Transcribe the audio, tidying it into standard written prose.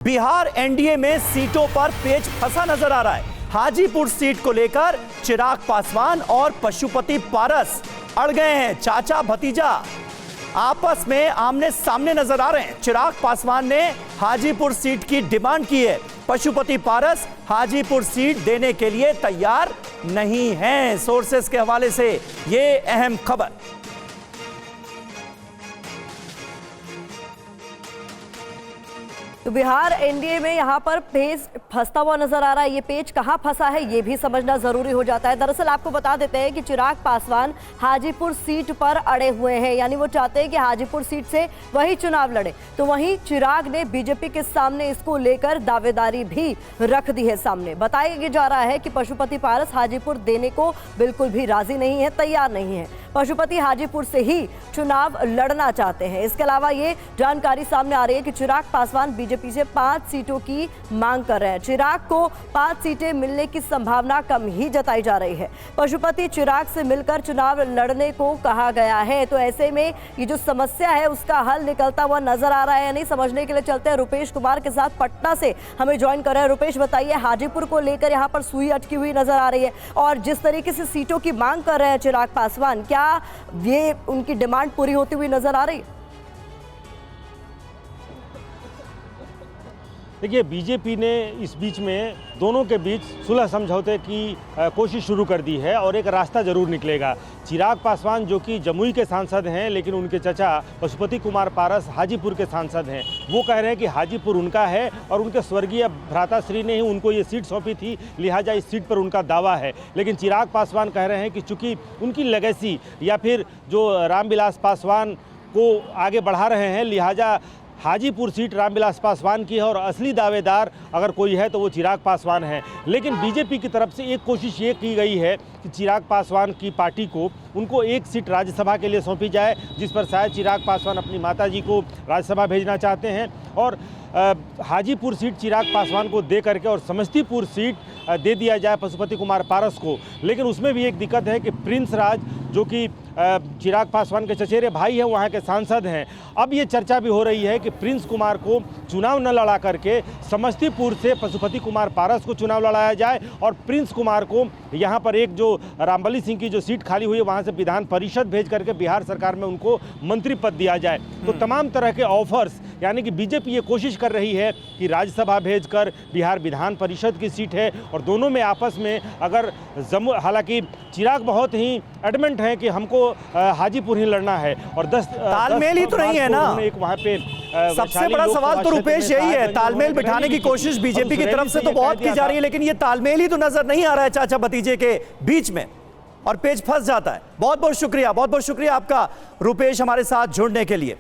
Bihar NDA में सीटों पर पेच फंसा नजर आ रहा है। हाजीपुर सीट को लेकर चिराग पासवान और पशुपति पारस अड़ गए हैं। चाचा भतीजा आपस में आमने सामने नजर आ रहे हैं। चिराग पासवान ने हाजीपुर सीट की डिमांड की है, पशुपति पारस हाजीपुर सीट देने के लिए तैयार नहीं हैं। सोर्सेस के हवाले से ये अहम खबर। तो बिहार एनडीए में यहाँ पर पेच फंसता हुआ नजर आ रहा है। ये पेच कहाँ फंसा है ये भी समझना जरूरी हो जाता है। दरअसल आपको बता देते हैं कि चिराग पासवान हाजीपुर सीट पर अड़े हुए हैं, यानी वो चाहते हैं कि हाजीपुर सीट से वही चुनाव लड़े। तो वहीं चिराग ने बीजेपी के सामने इसको लेकर दावेदारी भी रख दी है सामने। बताया जा रहा है कि पशुपति पारस हाजीपुर देने को बिल्कुल भी राजी नहीं है, तैयार नहीं है। पशुपति हाजीपुर से ही चुनाव लड़ना चाहते हैं। इसके अलावा ये जानकारी सामने आ रही है कि चिराग पासवान बीजेपी से 5 सीटों की मांग कर रहे हैं। चिराग को 5 सीटें मिलने की संभावना कम ही जताई जा रही है। पशुपति चिराग से मिलकर चुनाव लड़ने को कहा गया है। तो ऐसे में ये जो समस्या है उसका हल निकलता हुआ नजर आ रहा है या नहीं, समझने के लिए चलते हैं रुपेश कुमार के साथ। पटना से हमें ज्वाइन कर रहे हैं। रुपेश, बताइए, हाजीपुर को लेकर यहाँ पर सुई अटकी हुई नजर आ रही है और जिस तरीके से सीटों की मांग कर रहे हैं चिराग पासवान, क्या ये उनकी डिमांड पूरी होती हुई नजर आ रही है? देखिए, बीजेपी ने इस बीच में दोनों के बीच सुलह समझौते की कोशिश शुरू कर दी है और एक रास्ता जरूर निकलेगा। चिराग पासवान जो कि जमुई के सांसद हैं, लेकिन उनके चचा पशुपति कुमार पारस हाजीपुर के सांसद हैं, वो कह रहे हैं कि हाजीपुर उनका है और उनके स्वर्गीय भ्राताश्री ने ही उनको ये सीट सौंपी थी, लिहाजा इस सीट पर उनका दावा है। लेकिन चिराग पासवान कह रहे हैं कि चूंकि उनकी लेगेसी या फिर जो रामविलास पासवान को आगे बढ़ा रहे हैं, लिहाजा हाजीपुर सीट रामविलास पासवान की है और असली दावेदार अगर कोई है तो वो चिराग पासवान है। लेकिन बीजेपी की तरफ से एक कोशिश ये की गई है कि चिराग पासवान की पार्टी को उनको एक सीट राज्यसभा के लिए सौंपी जाए, जिस पर शायद चिराग पासवान अपनी माताजी को राज्यसभा भेजना चाहते हैं और हाजीपुर सीट चिराग पासवान को दे करके और समस्तीपुर सीट दे दिया जाए पशुपति कुमार पारस को। लेकिन उसमें भी एक दिक्कत है कि प्रिंस राज जो कि चिराग पासवान के चचेरे भाई हैं, वहाँ के सांसद हैं, अब ये चर्चा भी हो रही है कि प्रिंस कुमार को चुनाव न लड़ा करके समस्तीपुर से पशुपति कुमार पारस को चुनाव लड़ाया जाए और प्रिंस कुमार को यहाँ पर एक जो रामबली सिंह की जो सीट खाली हुई है वहाँ से विधान परिषद भेज करके बिहार सरकार में उनको मंत्री पद दिया जाए। तो तमाम तरह के ऑफर्स, यानी कि बीजेपी ये कोशिश कर रही है कि राज्यसभा भेजकर बिहार विधान परिषद की सीट है और दोनों में आपस में अगर हालांकि चिराग बहुत ही एडमेंट है कि हमको हाजीपुर ही लड़ना है और 10 तालमेल ही तो नहीं है ना। एक वहाँ पे सबसे बड़ा सवाल तो रुपेश यही है, तालमेल बिठाने की कोशिश बीजेपी की तरफ से तो बहुत की जा रही है, लेकिन ये तालमेल ही तो नजर नहीं आ रहा है चाचा भतीजे के बीच में और पेच फंस जाता है। बहुत बहुत शुक्रिया आपका रुपेश, हमारे साथ जुड़ने के लिए।